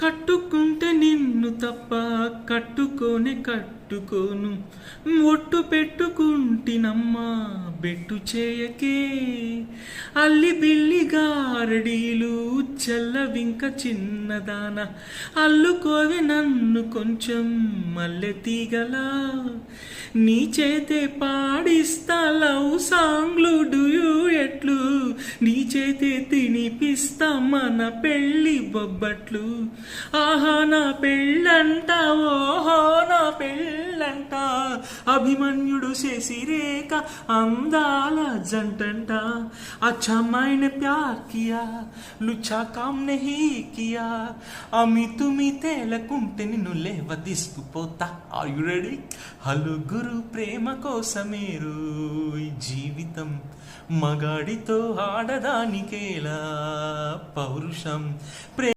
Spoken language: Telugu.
కట్టుకుంటే నిన్ను తప్ప కట్టుకోను ఒట్టు పెట్టుకుంటినమ్మా బెట్టు చేయకే అల్లి బిల్లి గారడీలు చల్లవింక చిన్నదాన అల్లుకోవే నన్ను కొంచెం మల్లె తీగలా నీ చేతే పాడిస్తా లవ్ సాంగ్లు డూయెట్లు నీ చేతే తినిపిస్తా మన పెళ్ళి బొబ్బట్లు ఆహా నా పెళ్ళంట ఓహో నా పెళ్ళంట అభిమన్యుడు శశిరేఖ అందాల జంటంట अच्छा मैंने प्यार किया लुच्छा काम नहीं किया అమి తుమి తేలకుంటే నిన్ను లేవ తీసుకుపోతా ఆర్ యు రెడీ హలుగురు ప్రేమ కోసమేరు ఈ జీవితం మగాడితో ఆడదానికేలా పౌరుషం